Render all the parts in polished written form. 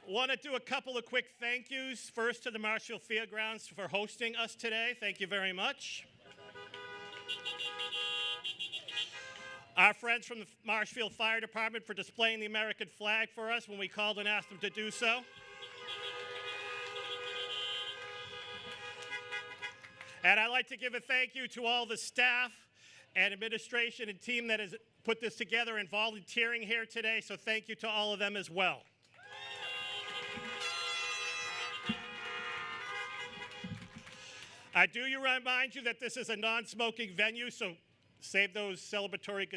Want to do a couple of quick thank yous. First to the Marshfield Fairgrounds for hosting us today. Thank you very much. Our friends from the Marshfield Fire Department for displaying the American flag for us when we called and asked them to do so. And I'd like to give a thank you to all the staff and administration and team that has put this together and volunteering here today, so thank you to all of them as well. I do remind you that this is a non-smoking venue, so save those celebratory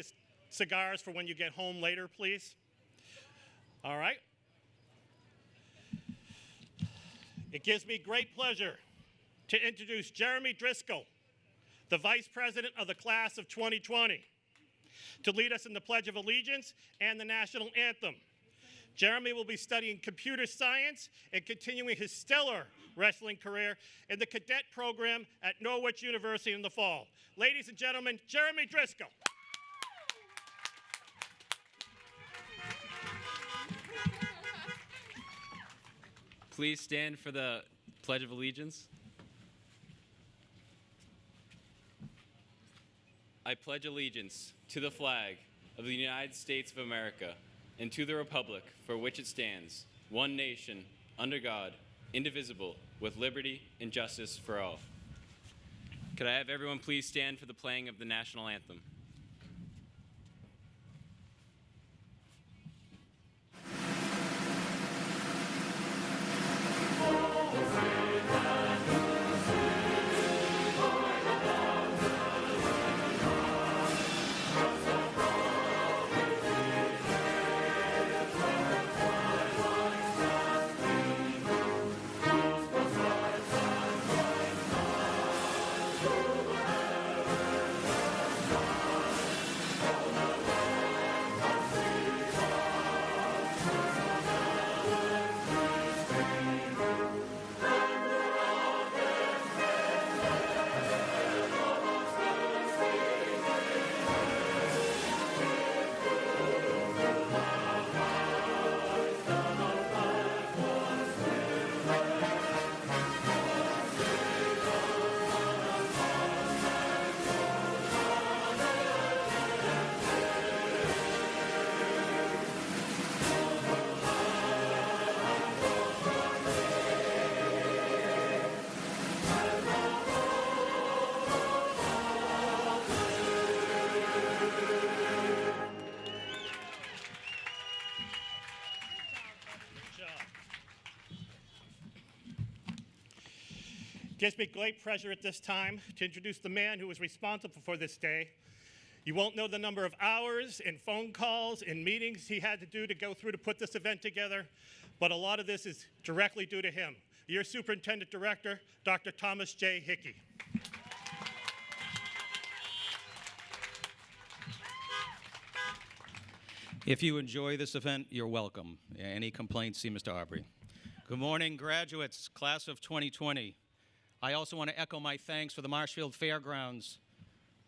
cigars for when you get home later, please. All right. It gives me great pleasure to introduce Jeremy Driscoll, the Vice President of the Class of 2020, to lead us in the Pledge of Allegiance and the National Anthem. Jeremy will be studying computer science and continuing his stellar wrestling career in the cadet program at Norwich University in the fall. Ladies and gentlemen, Jeremy Driscoll. Please stand for the Pledge of Allegiance. I pledge allegiance to the flag of the United States of America and to the republic for which it stands, one nation, under God, indivisible, with liberty and justice for all. Could I have everyone please stand for the playing of the national anthem? It gives me great pleasure at this time to introduce the man who was responsible for this day. You won't know the number of hours and phone calls and meetings he had to do to go through to put this event together, but a lot of this is directly due to him. Your Superintendent Director, Dr. Thomas J. Hickey. If you enjoy this event, you're welcome. Any complaints, see Mr. Aubrey. Good morning, graduates, class of 2020. I also want to echo my thanks for the Marshfield Fairgrounds,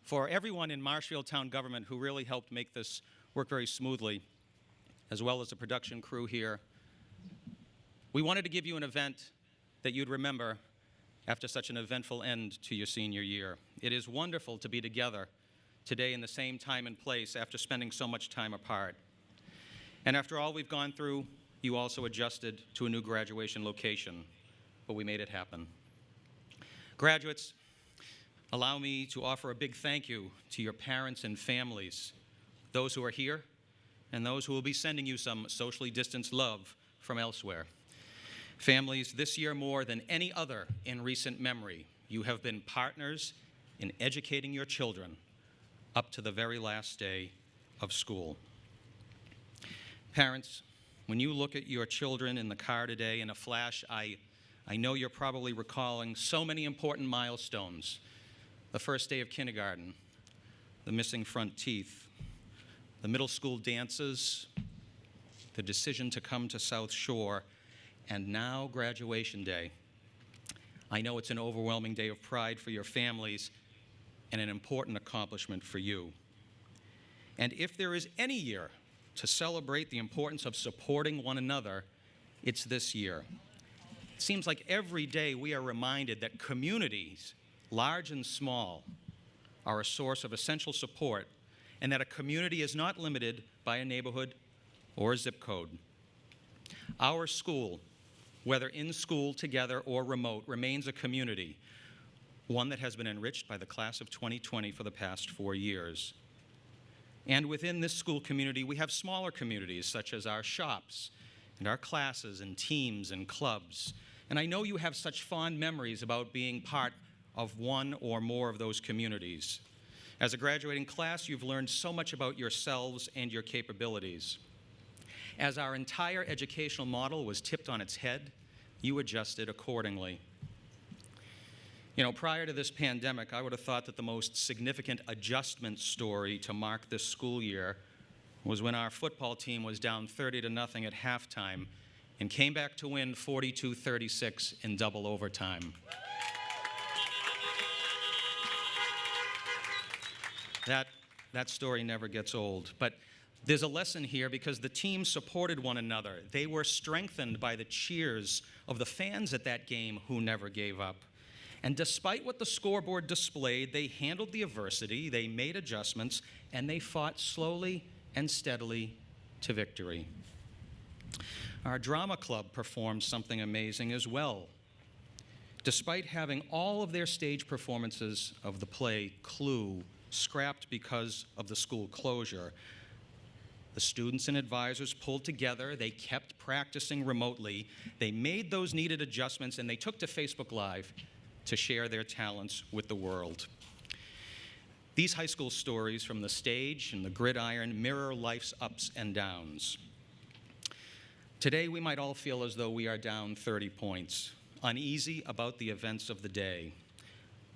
for everyone in Marshfield Town Government who really helped make this work very smoothly, as well as the production crew here. We wanted to give you an event that you'd remember after such an eventful end to your senior year. It is wonderful to be together today in the same time and place after spending so much time apart. And after all we've gone through, you also adjusted to a new graduation location, but we made it happen. Graduates, allow me to offer a big thank you to your parents and families, those who are here and those who will be sending you some socially distanced love from elsewhere. Families, this year more than any other in recent memory, you have been partners in educating your children up to the very last day of school. Parents, when you look at your children in the car today, in a flash, I know you're probably recalling so many important milestones. The first day of kindergarten, the missing front teeth, the middle school dances, the decision to come to South Shore, and now graduation day. I know it's an overwhelming day of pride for your families and an important accomplishment for you. And if there is any year to celebrate the importance of supporting one another, it's this year. It seems like every day we are reminded that communities, large and small, are a source of essential support, and that a community is not limited by a neighborhood or a zip code. Our school, whether in school together or remote, remains a community, one that has been enriched by the class of 2020 for the past 4 years. And within this school community, we have smaller communities, such as our shops, and our classes and teams and clubs. And I know you have such fond memories about being part of one or more of those communities. As a graduating class, you've learned so much about yourselves and your capabilities. As our entire educational model was tipped on its head, you adjusted accordingly. You know, prior to this pandemic, I would have thought that the most significant adjustment story to mark this school year was when our football team was down 30-0 at halftime and came back to win 42-36 in double overtime. That story never gets old. But there's a lesson here because the team supported one another. They were strengthened by the cheers of the fans at that game who never gave up. And despite what the scoreboard displayed, they handled the adversity, they made adjustments, and they fought slowly and steadily to victory. Our drama club performed something amazing as well. Despite having all of their stage performances of the play Clue scrapped because of the school closure, the students and advisors pulled together, they kept practicing remotely, they made those needed adjustments, and they took to Facebook Live to share their talents with the world. These high school stories from the stage and the gridiron mirror life's ups and downs. Today, we might all feel as though we are down 30 points, uneasy about the events of the day.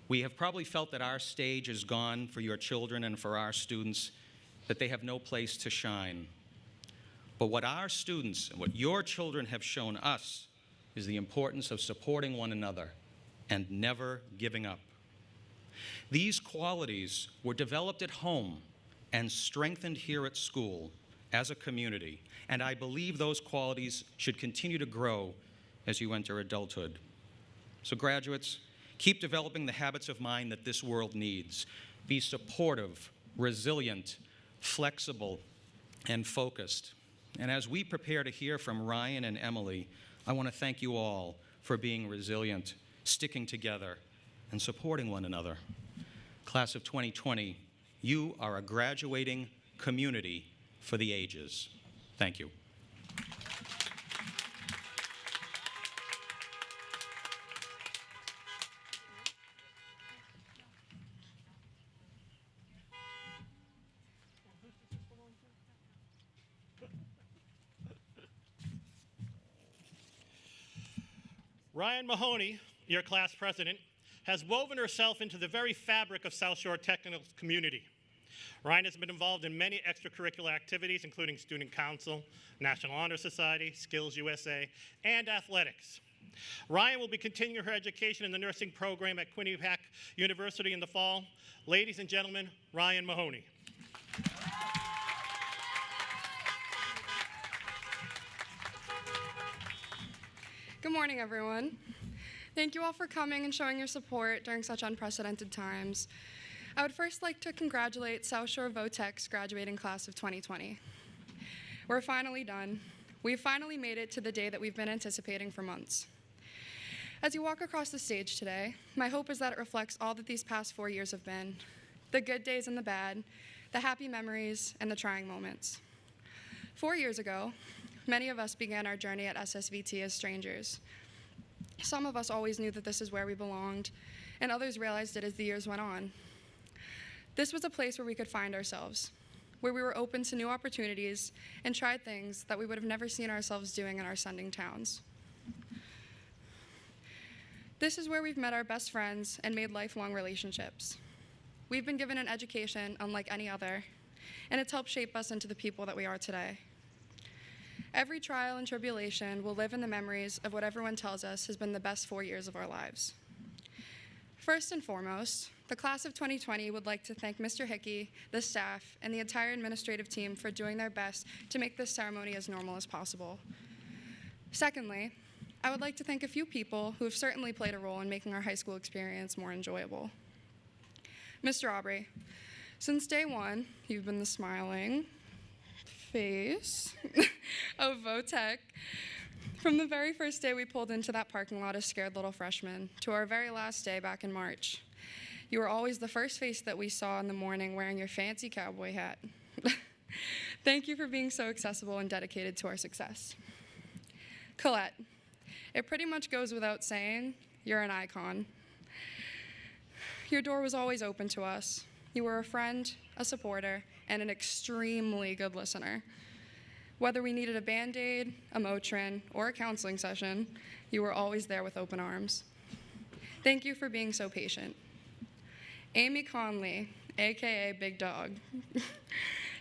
We have probably felt that our stage is gone for your children and for our students, that they have no place to shine. But what our students and what your children have shown us is the importance of supporting one another and never giving up. These qualities were developed at home and strengthened here at school as a community, and I believe those qualities should continue to grow as you enter adulthood. So graduates, keep developing the habits of mind that this world needs. Be supportive, resilient, flexible, and focused. And as we prepare to hear from Ryan and Emily, I want to thank you all for being resilient, sticking together, and supporting one another. Class of 2020, you are a graduating community for the ages. Thank you. Ryan Mahoney, your class president, has woven herself into the very fabric of South Shore Technical community. Ryan has been involved in many extracurricular activities, including Student Council, National Honor Society, Skills USA, and athletics. Ryan will be continuing her education in the nursing program at Quinnipiac University in the fall. Ladies and gentlemen, Ryan Mahoney. Good morning, everyone. Thank you all for coming and showing your support during such unprecedented times. I would first like to congratulate South Shore Votech's graduating class of 2020. We're finally done. We've finally made it to the day that we've been anticipating for months. As you walk across the stage today, my hope is that it reflects all that these past 4 years have been, the good days and the bad, the happy memories and the trying moments. 4 years ago, many of us began our journey at SSVT as strangers. Some of us always knew that this is where we belonged, and others realized it as the years went on. This was a place where we could find ourselves, where we were open to new opportunities and tried things that we would have never seen ourselves doing in our sending towns. This is where we've met our best friends and made lifelong relationships. We've been given an education unlike any other, and it's helped shape us into the people that we are today. Every trial and tribulation will live in the memories of what everyone tells us has been the best 4 years of our lives. First and foremost, the class of 2020 would like to thank Mr. Hickey, the staff, and the entire administrative team for doing their best to make this ceremony as normal as possible. Secondly, I would like to thank a few people who have certainly played a role in making our high school experience more enjoyable. Mr. Aubrey, since day one, you've been the smiling face of VOTEC. From the very first day we pulled into that parking lot as scared little freshmen to our very last day back in March. You were always the first face that we saw in the morning wearing your fancy cowboy hat. Thank you for being so accessible and dedicated to our success. Colette, it pretty much goes without saying, you're an icon. Your door was always open to us. You were a friend, a supporter, and an extremely good listener. Whether we needed a Band-Aid, a Motrin, or a counseling session, you were always there with open arms. Thank you for being so patient. Amy Conley, AKA Big Dog.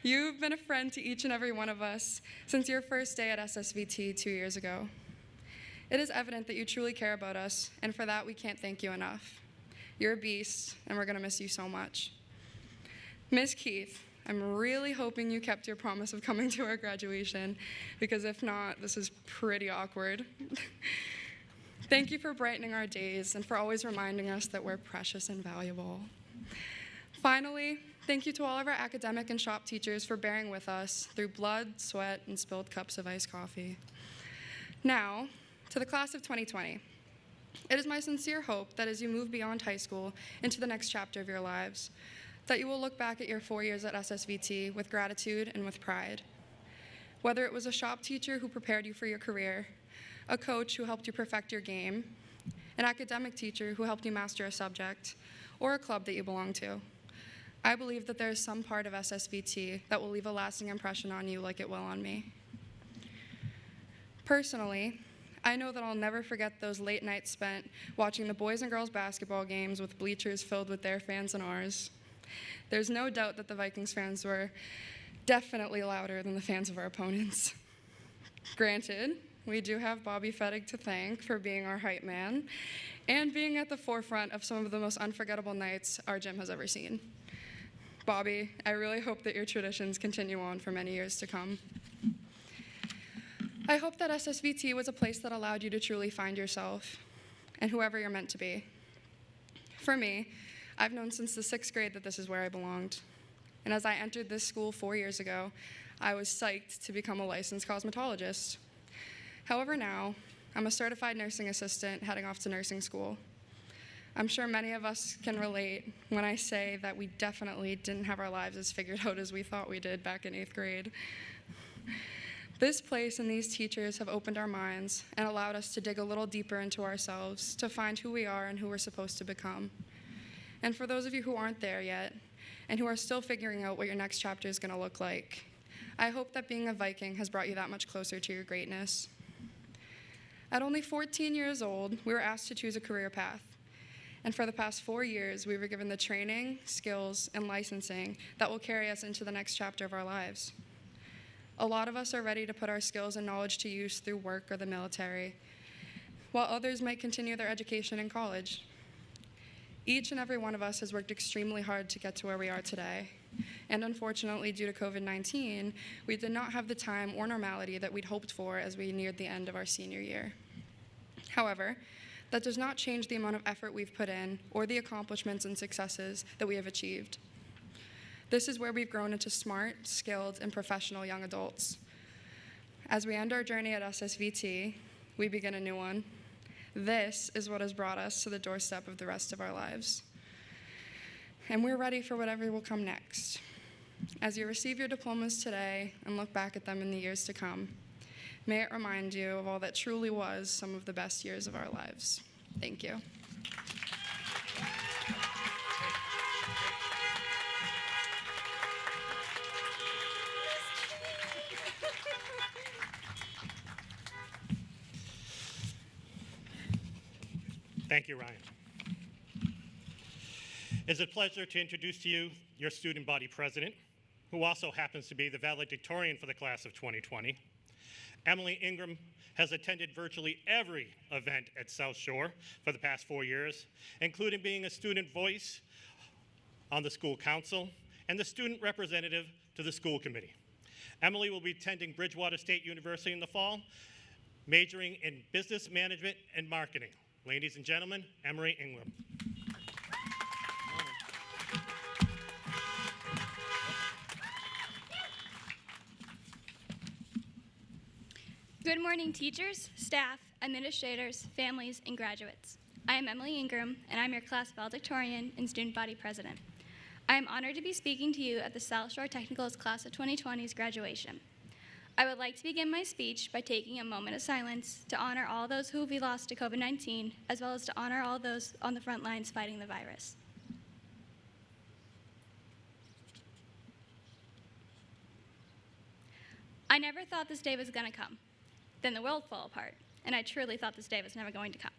You've been a friend to each and every one of us since your first day at SSVT 2 years ago. It is evident that you truly care about us, and for that we can't thank you enough. You're a beast, and we're gonna miss you so much. Ms. Keith, I'm really hoping you kept your promise of coming to our graduation, because if not, this is pretty awkward. Thank you for brightening our days and for always reminding us that we're precious and valuable. Finally, thank you to all of our academic and shop teachers for bearing with us through blood, sweat, and spilled cups of iced coffee. Now, to the class of 2020. It is my sincere hope that as you move beyond high school into the next chapter of your lives, that you will look back at your 4 years at SSVT with gratitude and with pride. Whether it was a shop teacher who prepared you for your career, a coach who helped you perfect your game, an academic teacher who helped you master a subject, or a club that you belong to, I believe that there is some part of SSVT that will leave a lasting impression on you like it will on me. Personally, I know that I'll never forget those late nights spent watching the boys and girls basketball games with bleachers filled with their fans and ours. There's no doubt that the Vikings fans were definitely louder than the fans of our opponents. Granted, we do have Bobby Fettig to thank for being our hype man and being at the forefront of some of the most unforgettable nights our gym has ever seen. Bobby, I really hope that your traditions continue on for many years to come. I hope that SSVT was a place that allowed you to truly find yourself and whoever you're meant to be. For me, I've known since the 6th grade that this is where I belonged. And as I entered this school 4 years ago, I was psyched to become a licensed cosmetologist. However, now, I'm a certified nursing assistant heading off to nursing school. I'm sure many of us can relate when I say that we definitely didn't have our lives as figured out as we thought we did back in 8th grade. This place and these teachers have opened our minds and allowed us to dig a little deeper into ourselves to find who we are and who we're supposed to become. And for those of you who aren't there yet and who are still figuring out what your next chapter is going to look like, I hope that being a Viking has brought you that much closer to your greatness. At only 14 years old, we were asked to choose a career path. And for the past 4 years, we were given the training, skills, and licensing that will carry us into the next chapter of our lives. A lot of us are ready to put our skills and knowledge to use through work or the military, while others might continue their education in college. Each and every one of us has worked extremely hard to get to where we are today. And unfortunately, due to COVID-19, we did not have the time or normality that we'd hoped for as we neared the end of our senior year. However, that does not change the amount of effort we've put in or the accomplishments and successes that we have achieved. This is where we've grown into smart, skilled, and professional young adults. As we end our journey at SSVT, we begin a new one. This is what has brought us to the doorstep of the rest of our lives. And we're ready for whatever will come next. As you receive your diplomas today and look back at them in the years to come, may it remind you of all that truly was some of the best years of our lives. Thank you. Thank you, Ryan. It's a pleasure to introduce to you your student body president, who also happens to be the valedictorian for the class of 2020. Emily Ingram has attended virtually every event at South Shore for the past 4 years, including being a student voice on the school council and the student representative to the school committee. Emily will be attending Bridgewater State University in the fall majoring in business management and marketing. Ladies and gentlemen, Emery Ingram. Good morning, teachers, staff, administrators, families, and graduates. I am Emily Ingram, and I'm your class valedictorian and student body president. I am honored to be speaking to you at the South Shore Technical's Class of 2020's graduation. I would like to begin my speech by taking a moment of silence to honor all those who we lost to COVID-19, as well as to honor all those on the front lines fighting the virus. I never thought this day was going to come. Then the world fell apart, and I truly thought this day was never going to come.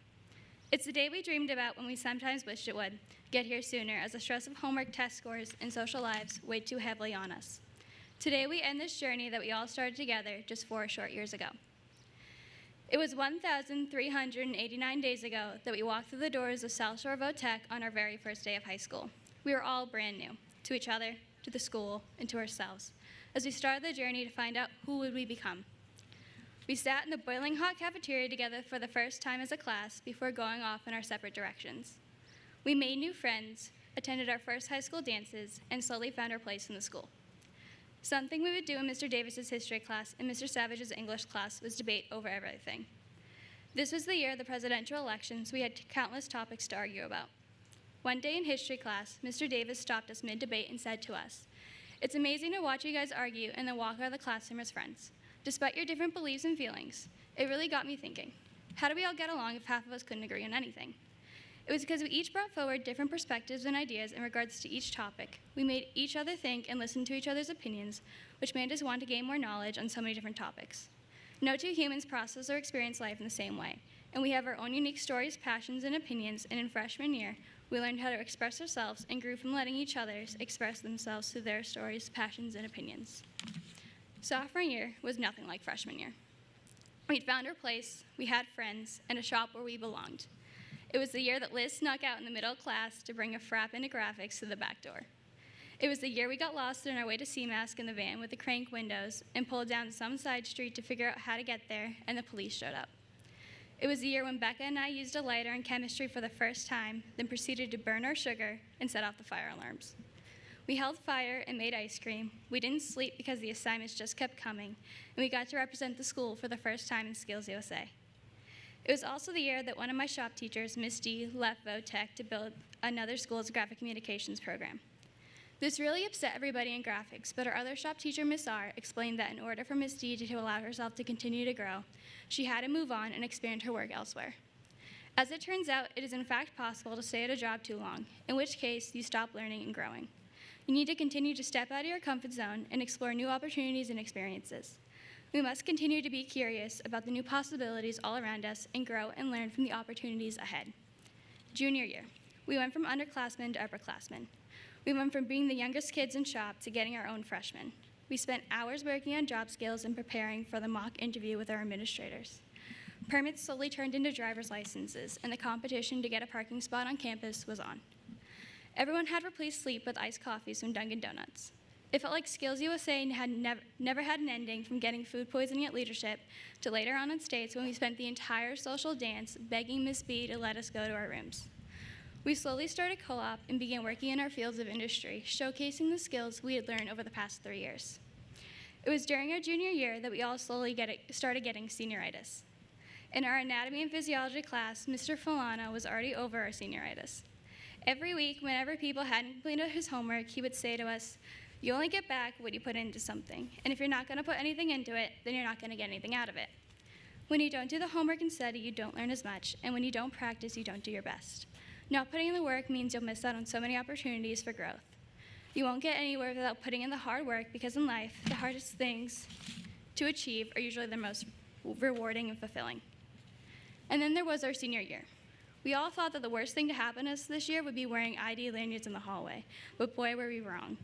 It's the day we dreamed about when we sometimes wished it would get here sooner, as the stress of homework, test scores, and social lives weighed too heavily on us. Today we end this journey that we all started together just 4 short years ago. It was 1,389 days ago that we walked through the doors of South Shore Vo-Tech on our very first day of high school. We were all brand new, to each other, to the school, and to ourselves, as we started the journey to find out who would we become. We sat in the boiling hot cafeteria together for the first time as a class before going off in our separate directions. We made new friends, attended our first high school dances, and slowly found our place in the school. Something we would do in Mr. Davis's history class and Mr. Savage's English class was debate over everything. This was the year of the presidential elections. We had countless topics to argue about. One day in history class, Mr. Davis stopped us mid-debate and said to us, "It's amazing to watch you guys argue and then walk out of the classroom as friends. Despite your different beliefs and feelings, it really got me thinking, how do we all get along if half of us couldn't agree on anything?" It was because we each brought forward different perspectives and ideas in regards to each topic. We made each other think and listen to each other's opinions, which made us want to gain more knowledge on so many different topics. No two humans process or experience life in the same way, and we have our own unique stories, passions, and opinions, and in freshman year, we learned how to express ourselves and grew from letting each other express themselves through their stories, passions, and opinions. Sophomore year was nothing like freshman year. We'd found our place, we had friends, and a shop where we belonged. It was the year that Liz snuck out in the middle of class to bring a frap into graphics to the back door. It was the year we got lost on our way to CMASC in the van with the crank windows and pulled down some side street to figure out how to get there, and the police showed up. It was the year when Becca and I used a lighter in chemistry for the first time, then proceeded to burn our sugar and set off the fire alarms. We held fire and made ice cream. We didn't sleep because the assignments just kept coming, and we got to represent the school for the first time in Skills USA. It was also the year that one of my shop teachers, Miss D, left Vo-Tech to build another school's graphic communications program. This really upset everybody in graphics, but our other shop teacher, Miss R, explained that in order for Miss D to allow herself to continue to grow, she had to move on and expand her work elsewhere. As it turns out, it is in fact possible to stay at a job too long, in which case you stop learning and growing. You need to continue to step out of your comfort zone and explore new opportunities and experiences. We must continue to be curious about the new possibilities all around us and grow and learn from the opportunities ahead. Junior year, we went from underclassmen to upperclassmen. We went from being the youngest kids in shop to getting our own freshmen. We spent hours working on job skills and preparing for the mock interview with our administrators. Permits slowly turned into driver's licenses, and the competition to get a parking spot on campus was on. Everyone had replaced sleep with iced coffees from Dunkin' Donuts. It felt like Skills USA had never had an ending, from getting food poisoning at leadership to later on in States when we spent the entire social dance begging Miss B to let us go to our rooms. We slowly started co-op and began working in our fields of industry, showcasing the skills we had learned over the past 3 years. It was during our junior year that we all slowly started getting senioritis. In our anatomy and physiology class, Mr. Filano was already over our senioritis. Every week, whenever people hadn't completed his homework, he would say to us, "You only get back what you put into something, and if you're not going to put anything into it, then you're not going to get anything out of it. When you don't do the homework and study, you don't learn as much, and when you don't practice, you don't do your best. Not putting in the work means you'll miss out on so many opportunities for growth. You won't get anywhere without putting in the hard work, because in life, the hardest things to achieve are usually the most rewarding and fulfilling." And then there was our senior year. We all thought that the worst thing to happen to us this year would be wearing ID lanyards in the hallway, but boy, were we wrong.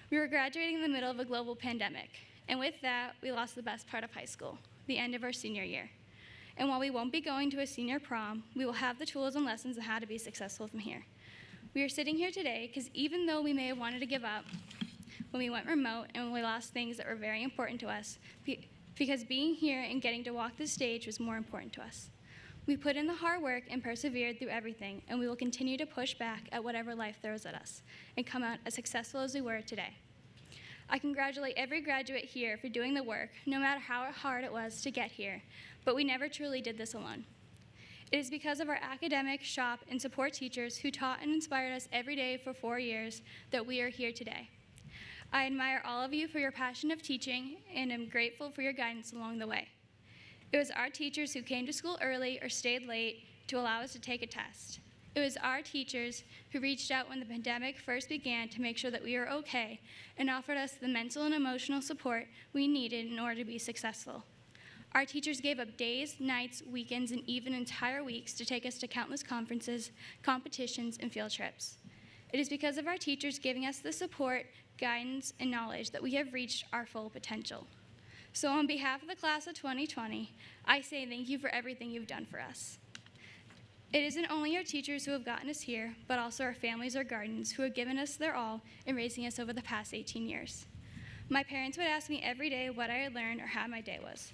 We were graduating in the middle of a global pandemic, and with that, we lost the best part of high school, the end of our senior year. And while we won't be going to a senior prom, we will have the tools and lessons on how to be successful from here. We are sitting here today because even though we may have wanted to give up when we went remote and when we lost things that were very important to us, because being here and getting to walk the stage was more important to us. We put in the hard work and persevered through everything, and we will continue to push back at whatever life throws at us and come out as successful as we were today. I congratulate every graduate here for doing the work, no matter how hard it was to get here, but we never truly did this alone. It is because of our academic, shop, and support teachers who taught and inspired us every day for 4 years that we are here today. I admire all of you for your passion of teaching and am grateful for your guidance along the way. It was our teachers who came to school early or stayed late to allow us to take a test. It was our teachers who reached out when the pandemic first began to make sure that we were okay and offered us the mental and emotional support we needed in order to be successful. Our teachers gave up days, nights, weekends, and even entire weeks to take us to countless conferences, competitions, and field trips. It is because of our teachers giving us the support, guidance, and knowledge that we have reached our full potential. So on behalf of the class of 2020, I say thank you for everything you've done for us. It isn't only our teachers who have gotten us here, but also our families or guardians who have given us their all in raising us over the past 18 years. My parents would ask me every day what I had learned or how my day was.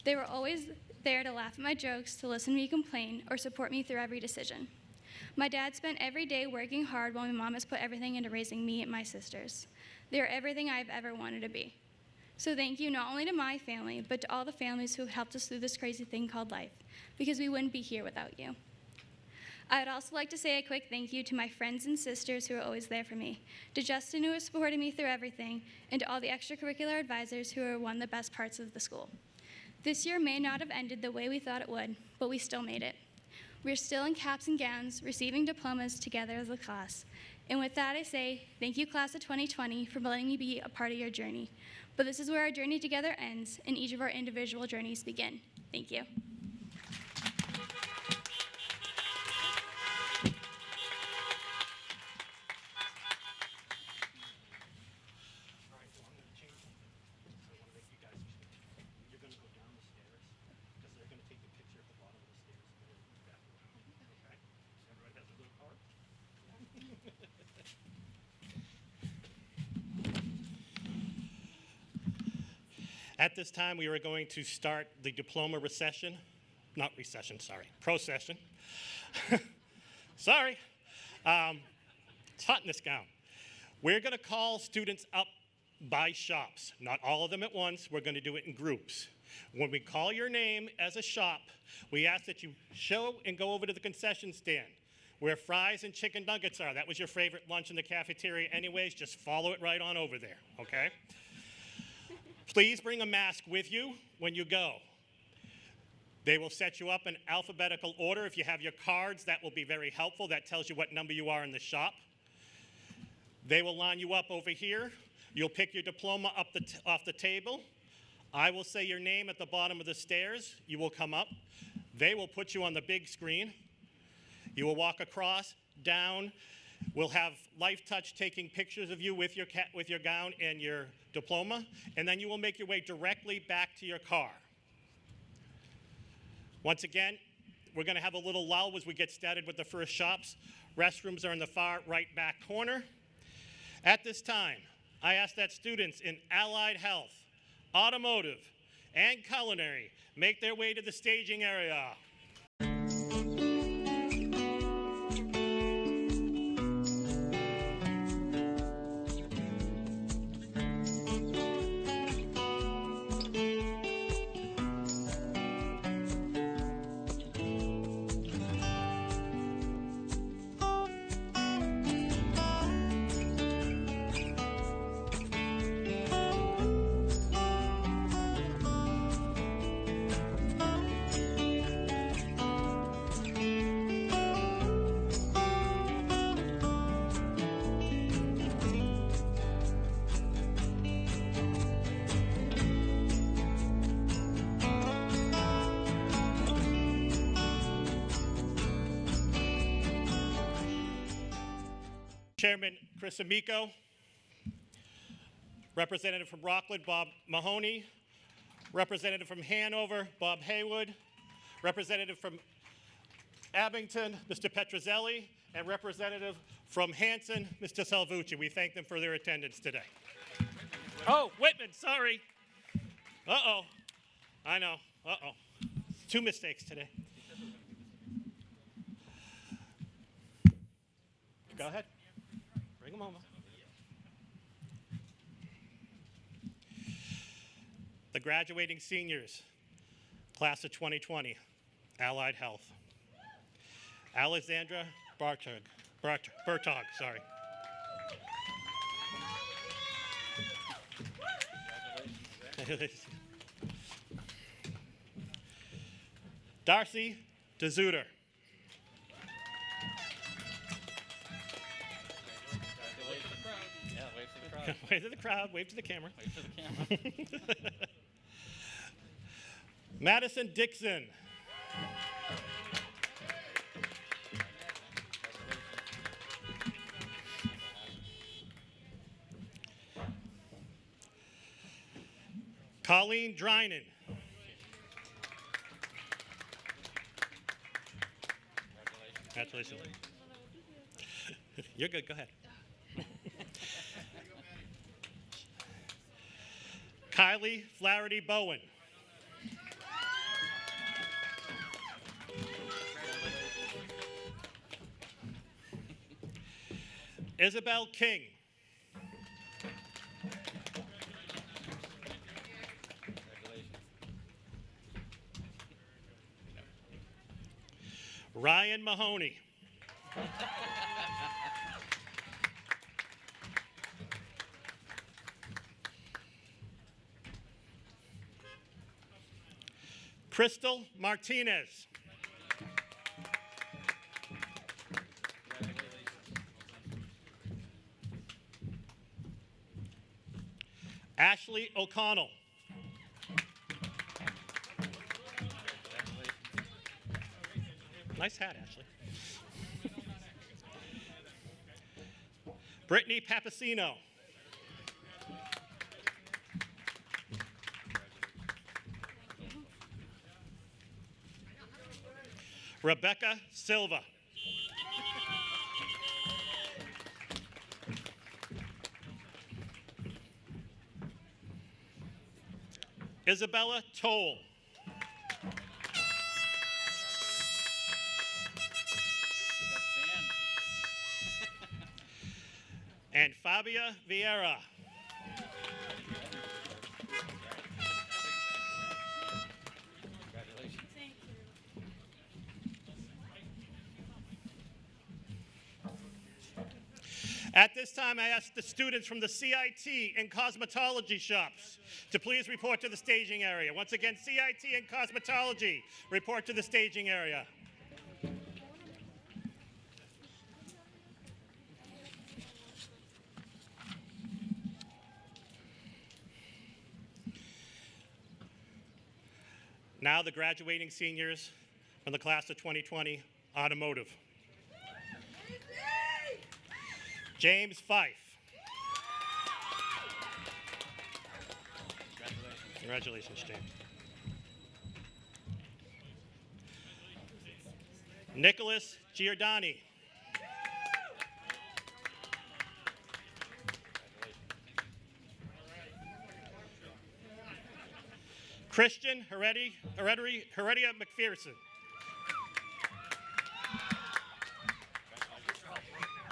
They were always there to laugh at my jokes, to listen to me complain, or support me through every decision. My dad spent every day working hard while my mom has put everything into raising me and my sisters. They are everything I've ever wanted to be. So thank you not only to my family, but to all the families who have helped us through this crazy thing called life, because we wouldn't be here without you. I would also like to say a quick thank you to my friends and sisters who are always there for me, to Justin who has supported me through everything, and to all the extracurricular advisors who are one of the best parts of the school. This year may not have ended the way we thought it would, but we still made it. We're still in caps and gowns, receiving diplomas together as a class. And with that, I say, thank you, class of 2020, for letting me be a part of your journey. But this is where our journey together ends, and each of our individual journeys begin. Thank you. At this time, we are going to start the diploma procession. Sorry. It's hot in this gown. We're going to call students up by shops. Not all of them at once. We're going to do it in groups. When we call your name as a shop, we ask that you show and go over to the concession stand where fries and chicken nuggets are. That was your favorite lunch in the cafeteria anyways. Just follow it right on over there, okay? Please bring a mask with you when you go. They will set you up in alphabetical order. If you have your cards, that will be very helpful. That tells you what number you are in the shop. They will line you up over here. You'll pick your diploma up off the table. I will say your name at the bottom of the stairs. You will come up. They will put you on the big screen. You will walk across, down. We'll have Life Touch taking pictures of you with your gown and your diploma, and then you will make your way directly back to your car. Once again, we're going to have a little lull as we get started with the first shops. Restrooms are in the far right back corner. At this time, I ask that students in Allied Health, Automotive, and Culinary make their way to the staging area. Chairman Chris Amico, Representative from Rockland, Bob Mahoney, Representative from Hanover, Bob Haywood, Representative from Abington, Mr. Petrozelli, and Representative from Hanson, Mr. Salvucci. We thank them for their attendance today. Oh, Whitman, sorry. Uh-oh. I know. Uh-oh. 2 mistakes today. Go ahead. Bring them over. The graduating seniors, class of 2020, Allied Health. Alexandra Bertog, sorry. Darcy DeZuter. Wave to the crowd, wave to the camera. Wait for the camera. Madison Dixon. Colleen Drynan. Congratulations. You're good, go ahead. Kylie Flaherty Bowen. Isabel King. Ryan Mahoney. Crystal Martinez. Ashley O'Connell. Nice hat, Ashley. Brittany Papasino. Rebecca Silva. Isabella Toll. And Fabia Vieira. At this time, I ask the students from the CIT and cosmetology shops to please report to the staging area. Once again, CIT and cosmetology, report to the staging area. Now the graduating seniors from the class of 2020, automotive. James Fife. Congratulations, James. Nicholas Giordani. Christian Heredia McPherson.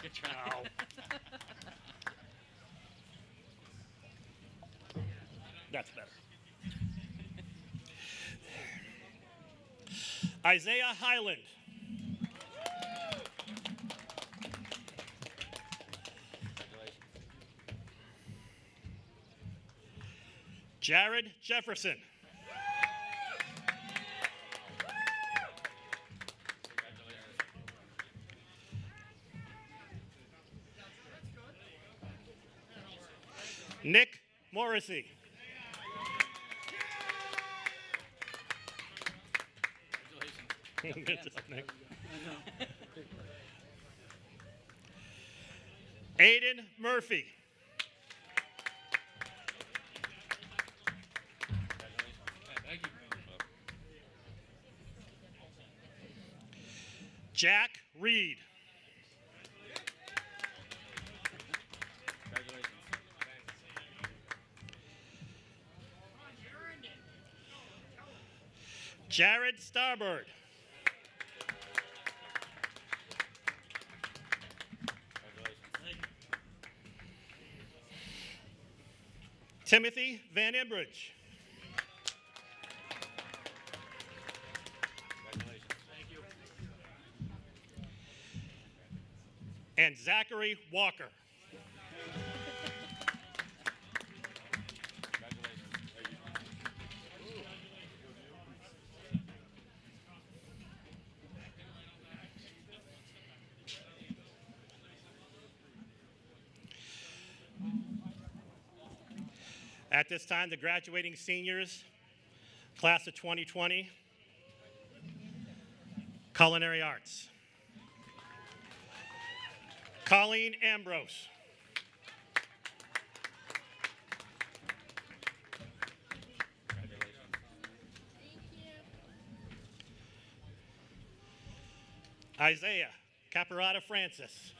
Good try. Oh. That's better. Isaiah Highland. Jared Jefferson. Nick Morrissey. Good job, Nick. Aiden Murphy. Jack Reed. Jared Starbird. Timothy Van Embridge. And Zachary Walker. At this time, the graduating seniors, class of 2020, culinary arts. Colleen Ambrose. Isaiah Caparata Francis.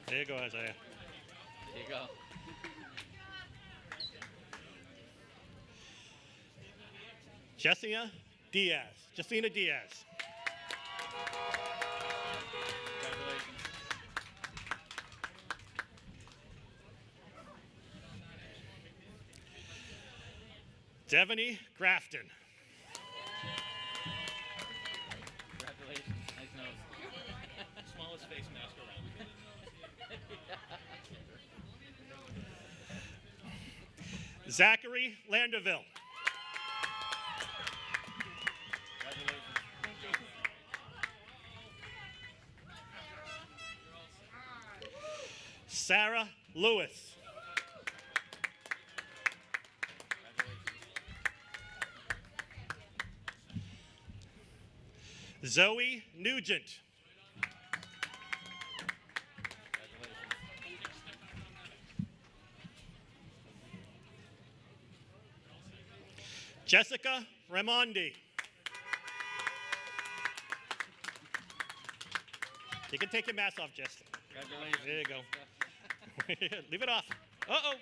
There you go, Isaiah. There you go. Jessina Diaz. Congratulations. Devaney Grafton. Congratulations. Nice nose. Smallest face mask around. Zachary Landerville. Sarah Lewis. Zoe Nugent. Jessica Raimondi. You can take your mask off, Jessica. Congratulations. There you go. Leave it off. Uh-oh.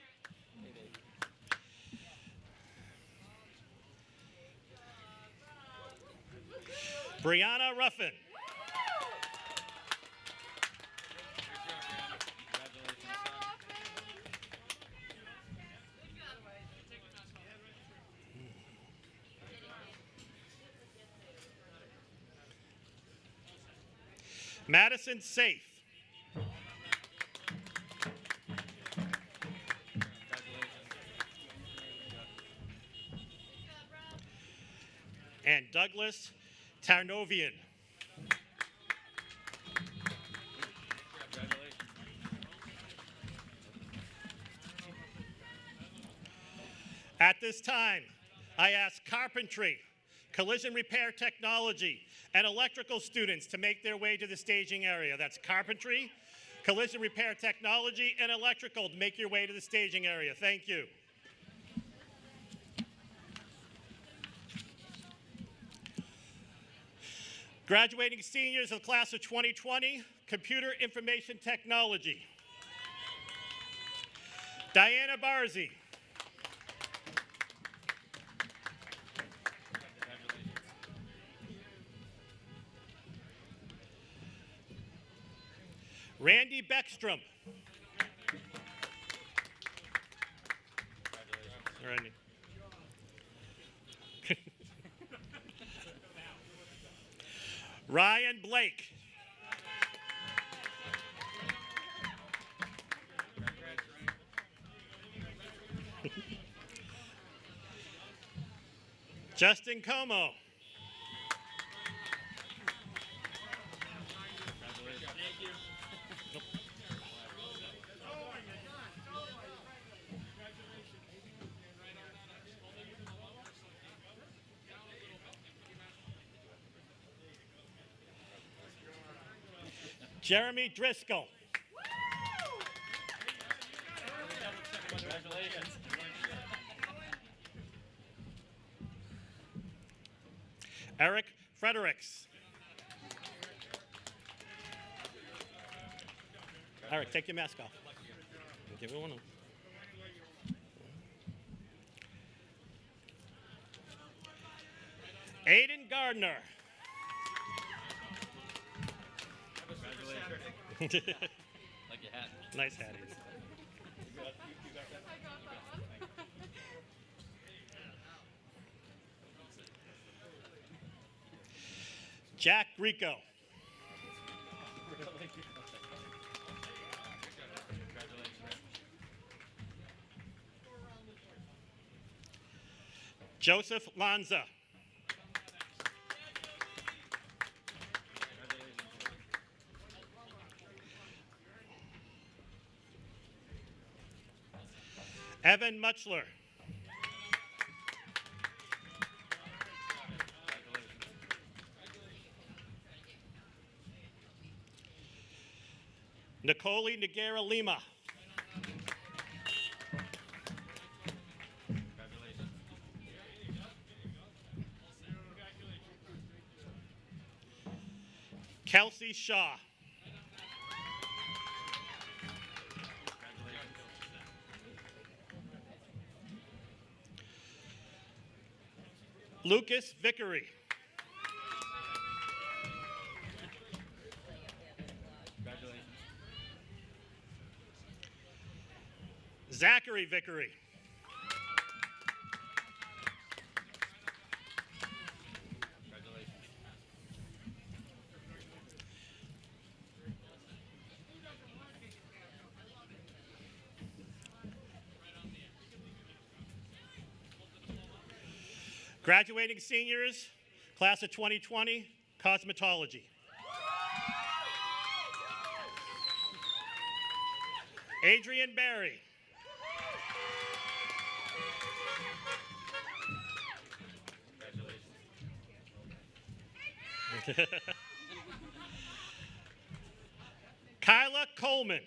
Brianna Ruffin. Madison Safe. And Douglas Tarnovian. At this time, I ask carpentry, collision repair technology, and electrical students to make their way to the staging area. That's carpentry, collision repair technology, and electrical to make your way to the staging area. Thank you. Graduating seniors of the class of 2020, computer information technology. Diana Barzi. Randy Beckstrom. Randy. Ryan Blake. Justin Como. Jeremy Driscoll. Congratulations. Eric Fredericks. Eric, take your mask off. Give it one. Aiden Gardner. Like your hat. Nice hat, Aiden. Jack Rico. Joseph Lanza. Evan Muchler. Nicole Nagara Lima. Kelsey Shaw. Lucas Vickery. Zachary Vickery. Graduating seniors, class of 2020, cosmetology. Adrian Barry. Kyla Coleman.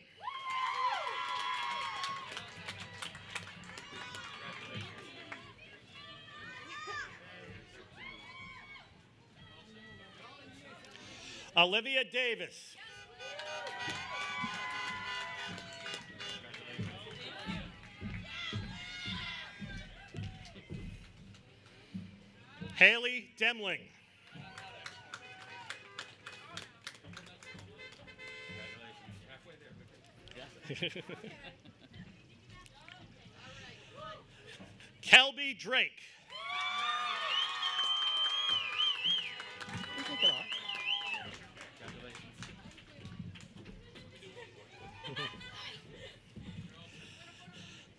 Olivia Davis. Haley Demling. Kelby Drake.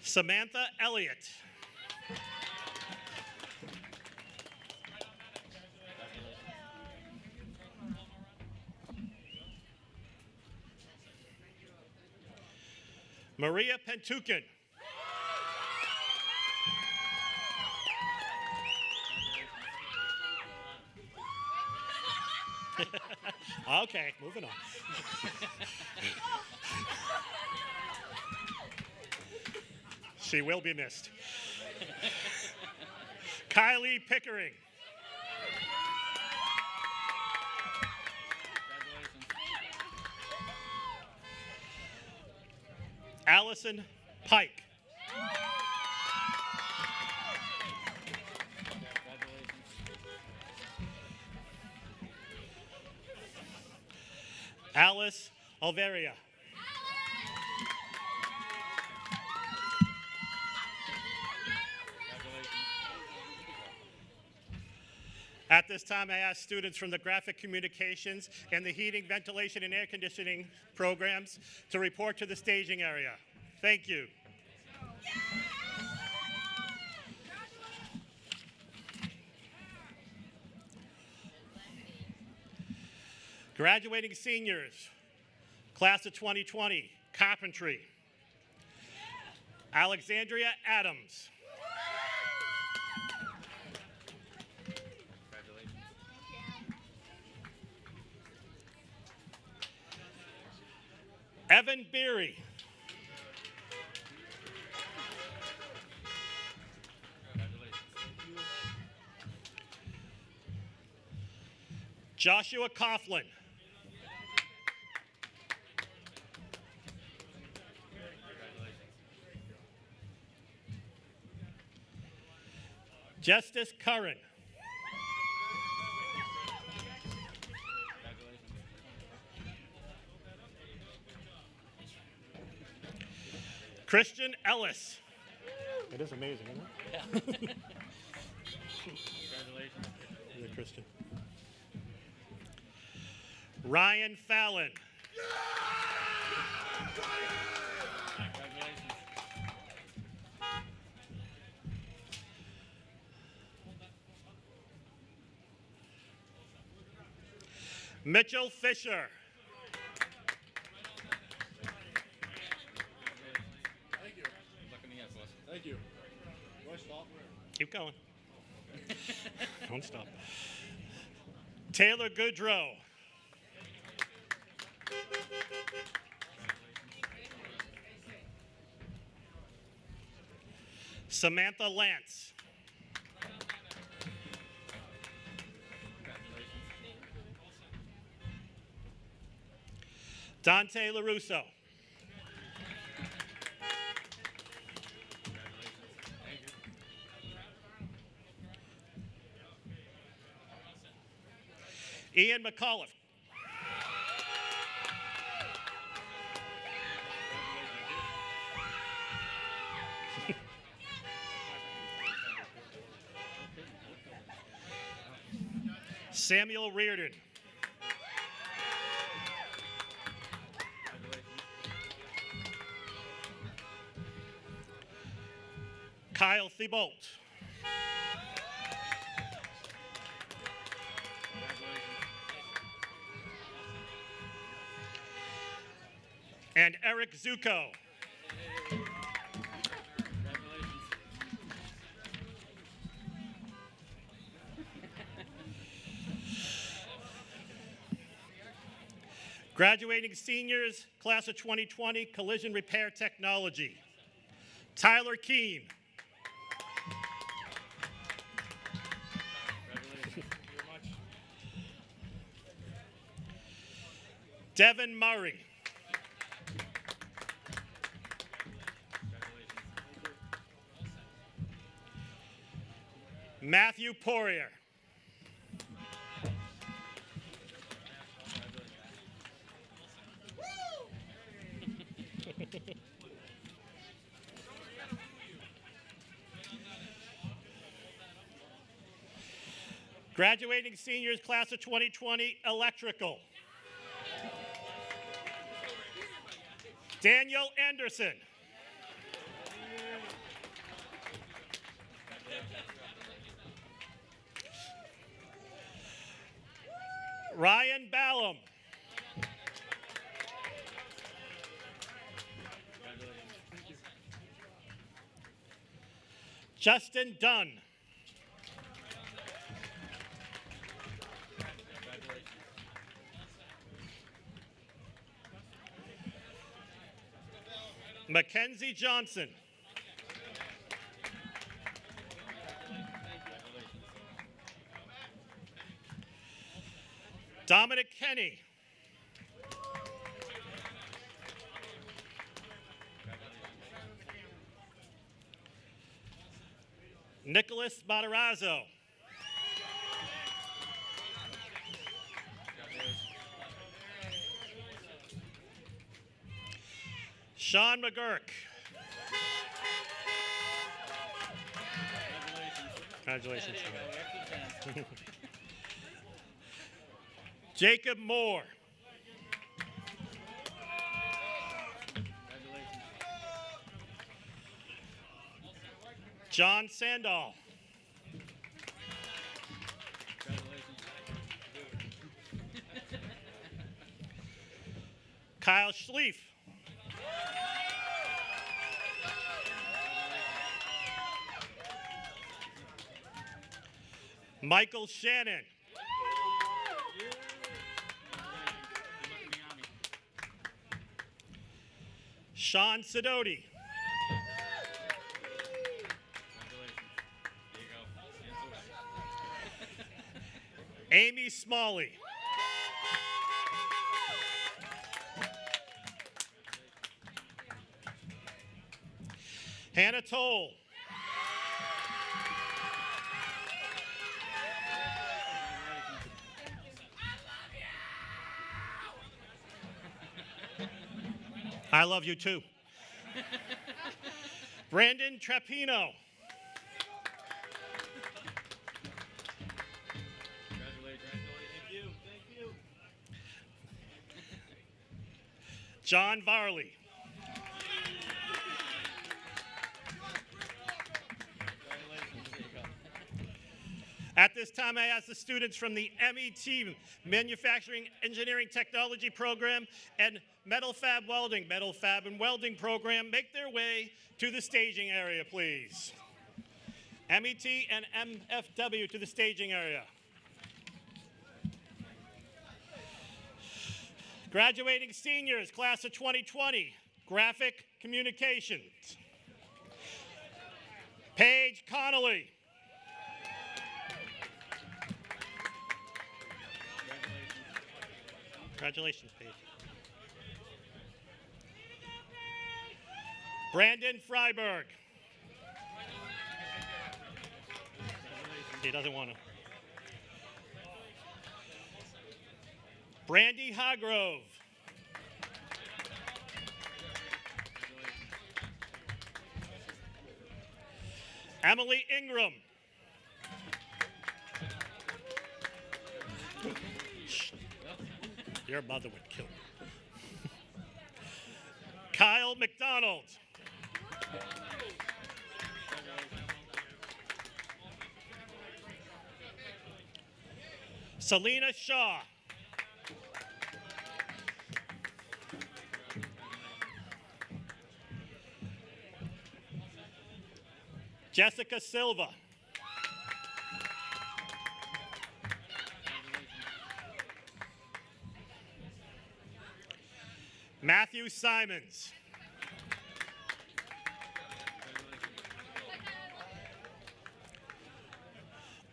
Samantha Elliott. Maria Pentukin. Okay, moving on. She will be missed. Kylie Pickering. Allison Pike. Alice Alveria. At this time, I ask students from the graphic communications and the heating, ventilation, and air conditioning programs to report to the staging area. Thank you. Graduating seniors, class of 2020, carpentry. Alexandria Adams. Evan Beery. Joshua Coughlin. Justice Curran. Christian Ellis. It is amazing, isn't it? Yeah. Congratulations. Yeah, Christian. Ryan Fallon. Congratulations. Mitchell Fisher. Thank you. Do I stop? Keep going. Don't stop. Taylor Goodrow. Samantha Lance. Dante LaRusso. Ian McAuliffe. Samuel Reardon. Kyle Thibault. And Eric Zuko. Graduating seniors, class of 2020, collision repair technology. Tyler Keene. Devin Murray. Matthew Poirier. Graduating seniors, class of 2020, electrical. Daniel Anderson. Ryan Ballum. Justin Dunn. Mackenzie Johnson. Dominic Kenny. Nicholas Matarazzo. Sean McGurk. Congratulations. Jacob Moore. John Sandall. Kyle Schlief. Michael Shannon. Sean Sidoti. Amy Smalley. Hannah Toll. I love you too. Brandon Trapino. John Varley. At this time, I ask the students from the MET, Manufacturing Engineering Technology Program, and Metal Fab and Welding Program, make their way to the staging area, please. MET and MFW to the staging area. Graduating seniors, class of 2020, Graphic Communications. Paige Connolly. Congratulations, Paige. Brandon Freiberg. He doesn't want to. Brandy Hargrove. Emily Ingram. Your mother would kill me. Kyle McDonald. Selena Shaw. Jessica Silva. Matthew Simons.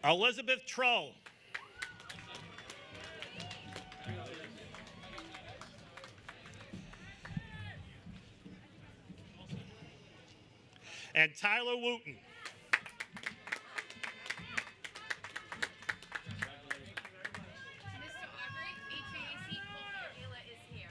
Elizabeth Troll. And Tyler Wooten. Mr. Aubrey, HVAC Formula is here.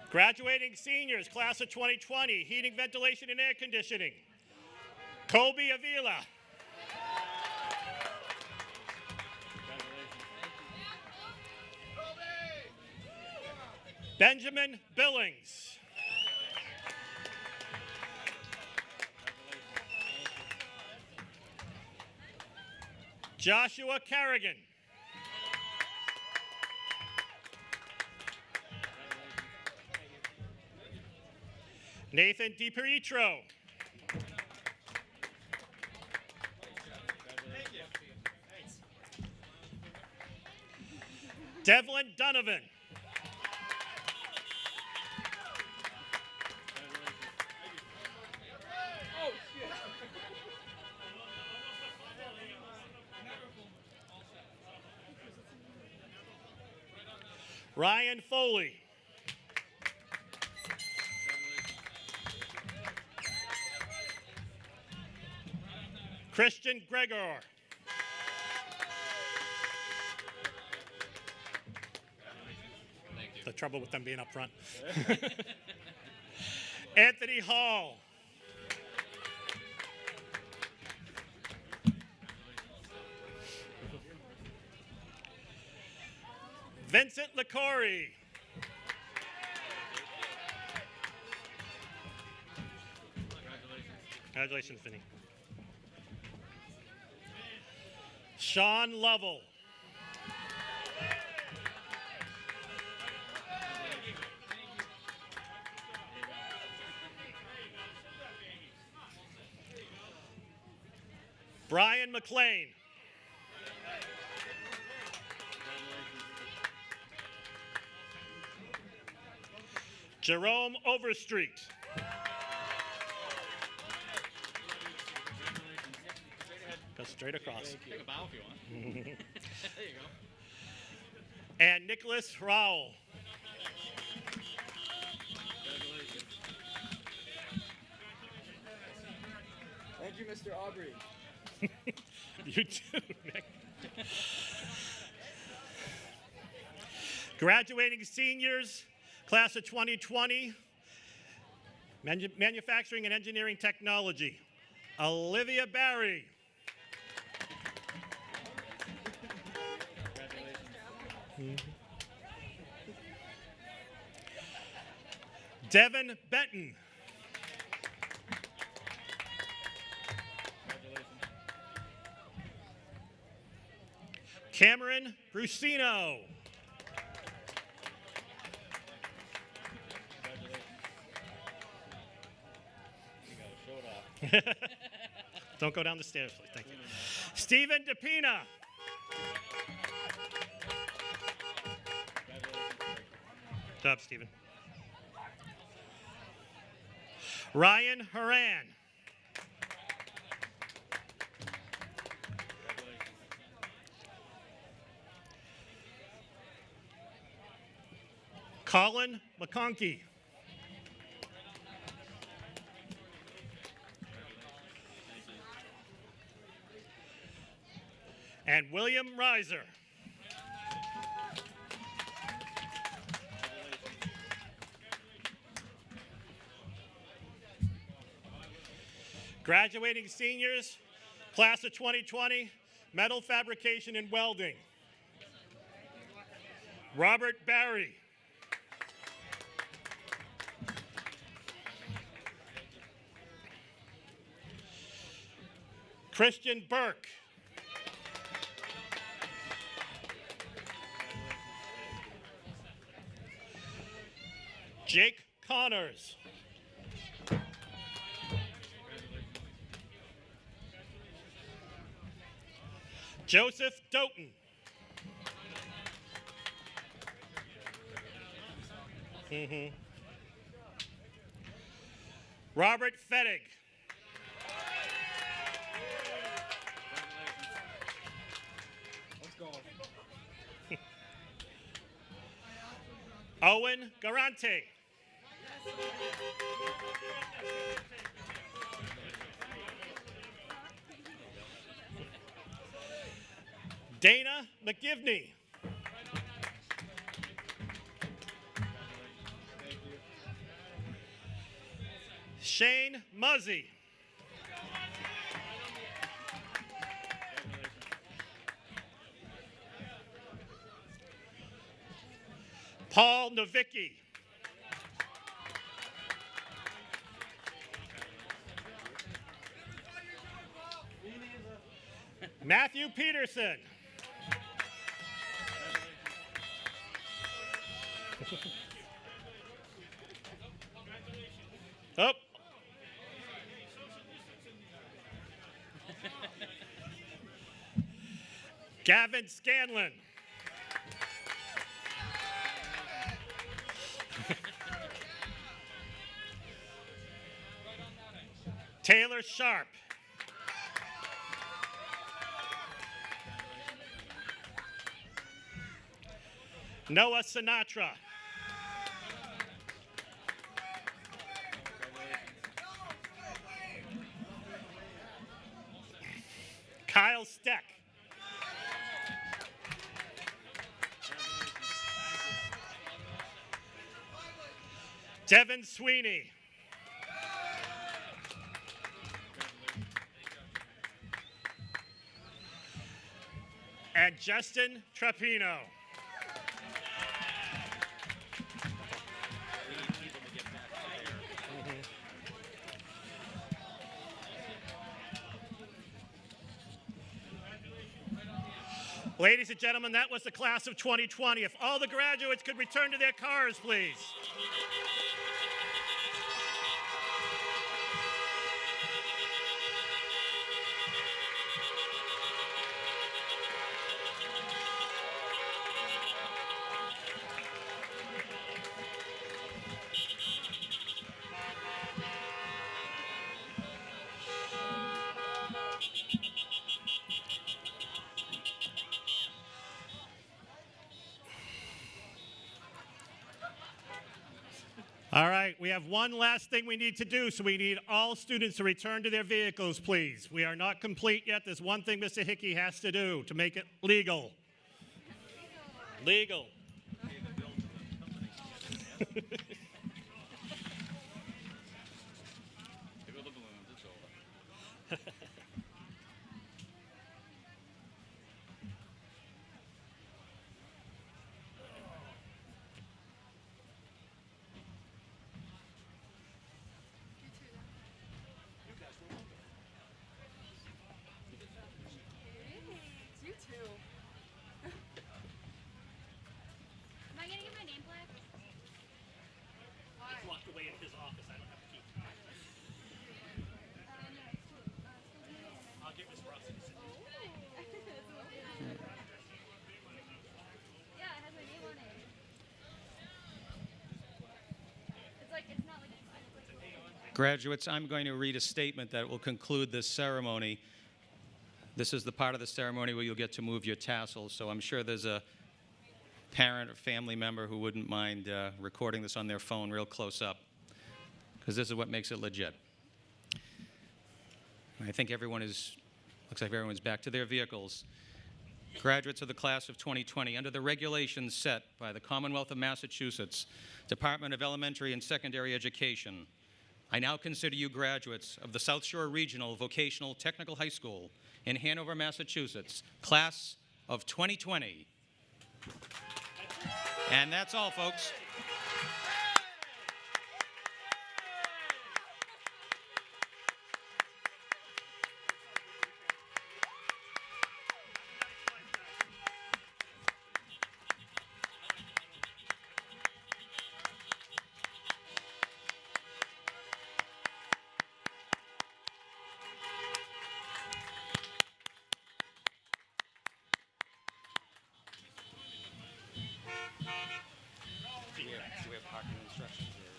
Graduating seniors, class of 2020, heating, ventilation, and air conditioning. Kobe Avila. Benjamin Billings. Joshua Carrigan. Nathan DiPietro. Devlin Donovan. Ryan Foley. Christian Gregor. The trouble with them being up front. Anthony Hall. Vincent LaCorey. Congratulations, Vinny. Sean Lovell. Brian McLean. Jerome Overstreet. Go straight across. Take a bow if you want. There you go. And Nicholas Rowell. Thank you, Mr. Aubrey. You too, Nick. Graduating seniors, class of 2020, manufacturing and engineering technology, Olivia Barry. Devin Benton. Cameron Brusino. Don't go down the stairs, please. Thank you. Stephen DePina. Good job, Stephen. Ryan Haran. Colin McConkey. And William Reiser. Graduating seniors, class of 2020, metal fabrication and welding. Robert Barry. Christian Burke. Jake Connors. Joseph Doughton. Robert Fettig. Let's go. Owen Garante. Dana McGivney. Shane Muzzy. Paul Novicki. Matthew Peterson. Oh. Gavin Scanlon. Taylor Sharp. Noah Sinatra. Kyle Steck. Devin Sweeney. And Justin Trapino. Ladies and gentlemen, that was the class of 2020. If all the graduates could return to their cars, please. All right, we have one last thing we need to do, so we need all students to return to their vehicles, please. We are not complete yet. There's one thing Mr. Hickey has to do to make it legal. Legal. You too. Am I gonna get my name plaque? It's locked away in his office. I don't have a key. I'll give Miss Rossi. Yeah, it has my name on it. It's like, it's not like a sign. Graduates, I'm going to read a statement that will conclude this ceremony. This is the part of the ceremony where you'll get to move your tassels, so I'm sure there's a parent or family member who wouldn't mind recording this on their phone real close up, because this is what makes it legit. I think looks like everyone's back to their vehicles. Graduates of the class of 2020, under the regulations set by the Commonwealth of Massachusetts Department of Elementary and Secondary Education, I now consider you graduates of the South Shore Regional Vocational Technical High School in Hanover, Massachusetts, class of 2020. And that's all, folks.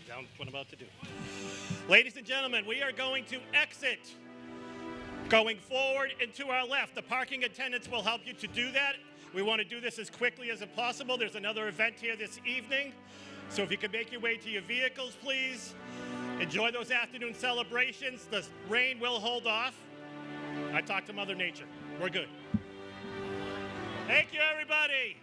Down what I'm about to do. Ladies and gentlemen, we are going to exit. Going forward and to our left. The parking attendants will help you to do that. We want to do this as quickly as possible. There's another event here this evening. So if you could make your way to your vehicles, please. Enjoy those afternoon celebrations. The rain will hold off. I talked to Mother Nature. We're good. Thank you, everybody.